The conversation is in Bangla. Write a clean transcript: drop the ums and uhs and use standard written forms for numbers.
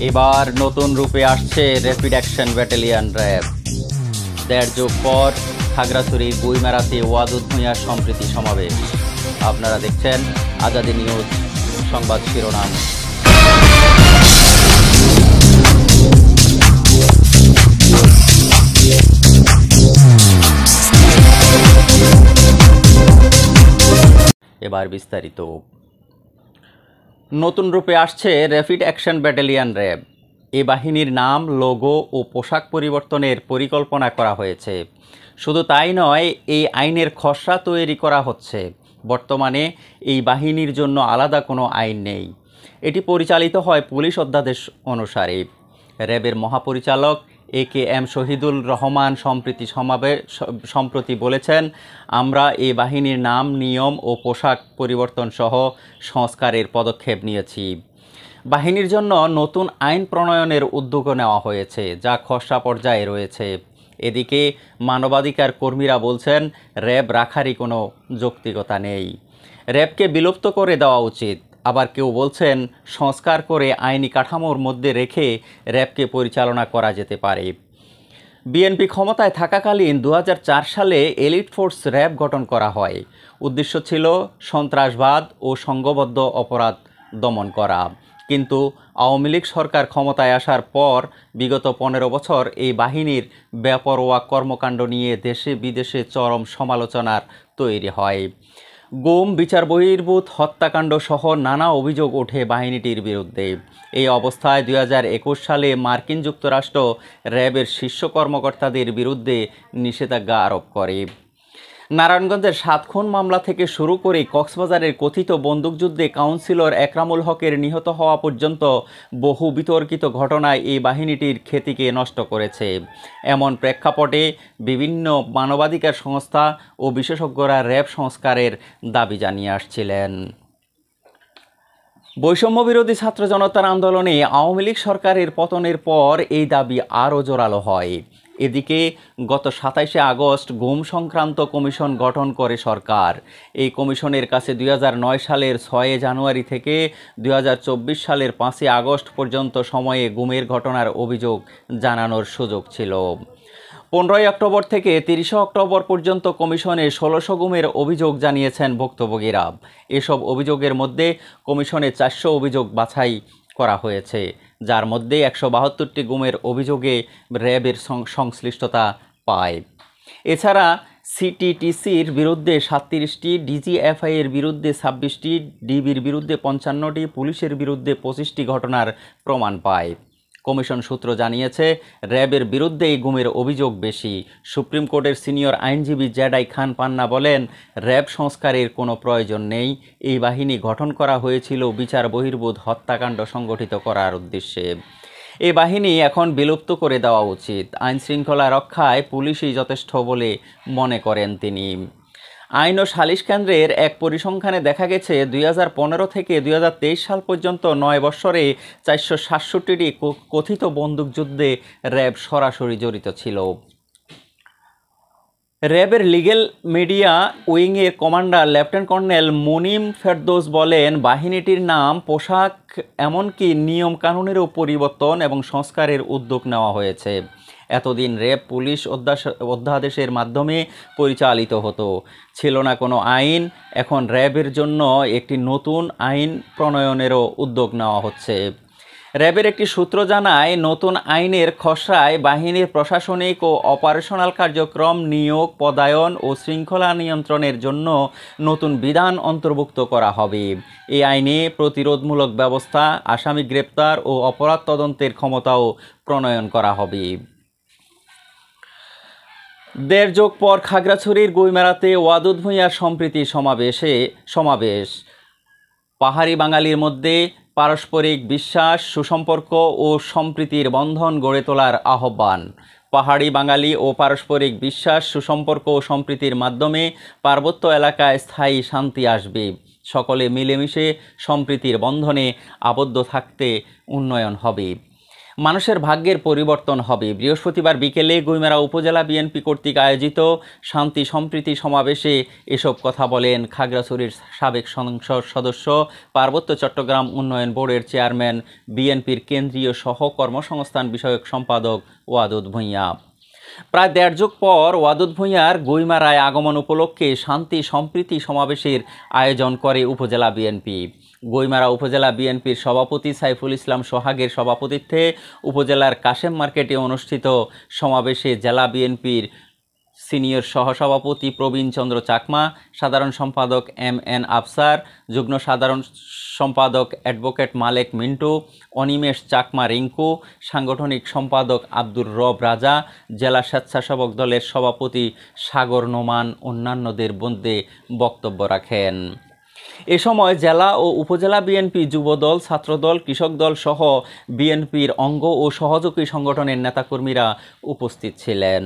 এবার নতুন রূপে আসছে র্যাপিড অ্যাকশন ব্যাটালিয়ন র্যাব। দেড় যুগ পর খাগড়াছড়ির গুইমারাতে ওয়াদুদ ভূঁইয়ার সম্প্রীতি সমাবেশ। আপনারা দেখছেন আজাদী নিউজ সংবাদ শিরোনাম। এবার বিস্তারিত। নতুন রূপে আসছে র্যাপিড অ্যাকশন ব্যাটালিয়ন র্যাব। এ বাহিনীর নাম, লোগো ও পোশাক পরিবর্তনের পরিকল্পনা করা হয়েছে। শুধু তাই নয়, এই আইনের খসড়া তৈরি করা হচ্ছে। বর্তমানে এই বাহিনীর জন্য আলাদা কোনো আইন নেই। এটি পরিচালিত হয় পুলিশ অধ্যাদেশ অনুসারে। র্যাবের মহাপরিচালক AKM শহীদুল রহমান সম্প্রতি বলেছেন, আমরা এই বাহিনীর নাম, নিয়ম ও পোশাক পরিবর্তন সহ সংস্কারের পদক্ষেপ নিয়েছি। বাহিনীর জন্য নতুন আইন প্রণয়নের উদ্যোগও নেওয়া হয়েছে, যা খসড়া পর্যায়ে রয়েছে। এদিকে মানবাধিকার কর্মীরা বলছেন, র্যাব রাখারই কোনো যৌক্তিকতা নেই। র্যাবকে বিলুপ্ত করে দেওয়া উচিত। আবার কেউ বলছেন, সংস্কার করে আইনি কাঠামোর মধ্যে রেখে র্যাবকে পরিচালনা করা যেতে পারে। বিএনপি ক্ষমতায় থাকাকালীন 2004 সালে এলিট ফোর্স র্যাব গঠন করা হয়। উদ্দেশ্য ছিল সন্ত্রাসবাদ ও সংঘবদ্ধ অপরাধ দমন করা। কিন্তু আওয়ামী লীগ সরকার ক্ষমতায় আসার পর বিগত 15 বছর এই বাহিনীর বেপরোয়া কর্মকাণ্ড নিয়ে দেশে বিদেশে চরম সমালোচনার তৈরি হয়। গুম, বিচার বহির্ভূত হত্যাকাণ্ড সহ নানা অভিযোগ ওঠে বাহিনীটির বিরুদ্ধে। এই অবস্থায় 2021 সালে মার্কিন যুক্তরাষ্ট্র র্যাবের শীর্ষ কর্মকর্তাদের বিরুদ্ধে নিষেধাজ্ঞা আরোপ করে। নারায়ণগঞ্জের 7 খুন মামলা থেকে শুরু করে কক্সবাজারের কথিত বন্দুকযুদ্ধে কাউন্সিলর একরামুল হকের নিহত হওয়া পর্যন্ত বহু বিতর্কিত ঘটনায় এই বাহিনীটির খ্যাতিকে নষ্ট করেছে। এমন প্রেক্ষাপটে বিভিন্ন মানবাধিকার সংস্থা ও বিশেষজ্ঞরা র্যাব সংস্কারের দাবি জানিয়ে আসছিলেন। বৈষম্য বিরোধী ছাত্র জনতার আন্দোলনে আওয়ামী লীগ সরকারের পতনের পর এই দাবি আরও জোরালো হয়। এদিকে গত 27শে আগস্ট গুম সংক্রান্ত কমিশন গঠন করে সরকার। এই কমিশনের কাছে 2009 সালের 6 জানুয়ারি থেকে 2024 সালের 5 আগস্ট পর্যন্ত সময়ে গুমের ঘটনার অভিযোগ জানানোর সুযোগ ছিল। 15 অক্টোবর থেকে 30 অক্টোবর পর্যন্ত কমিশনে 1600 গুমের অভিযোগ জানিয়েছেন ভুক্তভোগীরা। এসব অভিযোগের মধ্যে কমিশনে 400 অভিযোগ বাছাই করা হয়েছে, যার মধ্যে 172টি গুমের অভিযোগে র্যাবের সংশ্লিষ্টতা পায়। এছাড়া সিটিটিসির বিরুদ্ধে 37টি, ডিজিএফআই এর বিরুদ্ধে 26টি, ডিবির বিরুদ্ধে 55টি, পুলিশের বিরুদ্ধে 25টি ঘটনার প্রমাণ পায়। কমিশন সূত্র জানিয়েছে, র্যাবের বিরুদ্ধে এই গুমের অভিযোগ বেশি। সুপ্রিম কোর্টের সিনিয়র আইনজীবী জেডাই খান পান্না বলেন, র্যাব সংস্কারের কোনো প্রয়োজন নেই। এই বাহিনী গঠন করা হয়েছিল বিচার বহির্ভূত হত্যাকাণ্ড সংগঠিত করার উদ্দেশ্যে। এই বাহিনী এখন বিলুপ্ত করে দেওয়া উচিত। আইন শৃঙ্খলা রক্ষায় পুলিশই যথেষ্ট বলে মনে করেন তিনি। আইন ও সালিশ কেন্দ্রের এক পরিসংখ্যানে দেখা গেছে, 2015 থেকে 2023 সাল পর্যন্ত 9 বছরে 467টি কথিত বন্দুকযুদ্ধে র্যাব সরাসরি জড়িত ছিল। র্যাবের লিগ্যাল মিডিয়া উইংয়ের commander lieutenant colonel Munim Ferdous বলেন, বাহিনীটির নাম, পোশাক এমনকি নিয়ম কানুনেরও পরিবর্তন এবং সংস্কারের উদ্যোগ নেওয়া হয়েছে। এতদিন র্যাব পুলিশ অধ্যাদেশের মাধ্যমে পরিচালিত হতো, ছিল না কোনো আইন। এখন র্যাবের জন্য একটি নতুন আইন প্রণয়নেরও উদ্যোগ নেওয়া হচ্ছে। র্যাবের একটি সূত্র জানায়, নতুন আইনের খসড়ায় বাহিনীর প্রশাসনিক ও অপারেশনাল কার্যক্রম, নিয়োগ, পদায়ন ও শৃঙ্খলা নিয়ন্ত্রণের জন্য নতুন বিধান অন্তর্ভুক্ত করা হবে। এই আইনে প্রতিরোধমূলক ব্যবস্থা, আসামি গ্রেপ্তার ও অপরাধ তদন্তের ক্ষমতাও প্রণয়ন করা হবে। দেড় যুগ পর খাগড়াছড়ির গুইমারাতে ওয়াদুদ ভূঁইয়ার সম্প্রীতি সমাবেশ। পাহাড়ি বাঙালির মধ্যে পারস্পরিক বিশ্বাস, সুসম্পর্ক ও সম্প্রীতির বন্ধন গড়ে তোলার আহ্বান। পাহাড়ি বাঙালি ও পারস্পরিক বিশ্বাস, সুসম্পর্ক ও সম্প্রীতির মাধ্যমে পার্বত্য এলাকায় স্থায়ী শান্তি আসবে। সকলে মিলেমিশে সম্প্রীতির বন্ধনে আবদ্ধ থাকতে উন্নয়ন হবে। মানুষের ভাগ্যের পরিবর্তন হবে। বৃহস্পতিবার বিকেলে গুইমারা উপজেলা বিএনপি কর্তৃক আয়োজিত শান্তি সম্প্রীতি সমাবেশে এসব কথা বলেন খাগড়াছড়ির সাবেক সংসদ সদস্য, পার্বত্য চট্টগ্রাম উন্নয়ন বোর্ডের চেয়ারম্যান, বিএনপির কেন্দ্রীয় সহ কর্মসংস্থান বিষয়ক সম্পাদক ওয়াদুদ ভূঁইয়া। প্রায় দেড় যুগ পর ওয়াদুদ ভূঁইয়ার গুইমারায় আগমন উপলক্ষে শান্তি সম্প্রীতি সমাবেশের আয়োজন করে উপজেলা বিএনপি। গুইমারা উপজেলা বিএনপির সভাপতি সাইফুল ইসলাম সোহাগের সভাপতিত্বে উপজেলার কাশেম মার্কেটে অনুষ্ঠিত সমাবেশে জেলা বিএনপির সিনিয়র সহসভাপতি প্রবীণ চন্দ্র চাকমা, সাধারণ সম্পাদক এম.এন. আফসার, যুগ্ম সাধারণ সম্পাদক অ্যাডভোকেট মালেক মিন্টু, অনিমেষ চাকমা রিঙ্কু, সাংগঠনিক সম্পাদক আব্দুর রব রাজা, জেলা স্বেচ্ছাসেবক দলের সভাপতি সাগর নোমান অন্যান্যদের মধ্যে বক্তব্য রাখেন। এ সময় জেলা ও উপজেলা বিএনপি, যুবদল, ছাত্রদল, কৃষক দল সহ বিএনপির অঙ্গ ও সহযোগী সংগঠনের নেতাকর্মীরা উপস্থিত ছিলেন।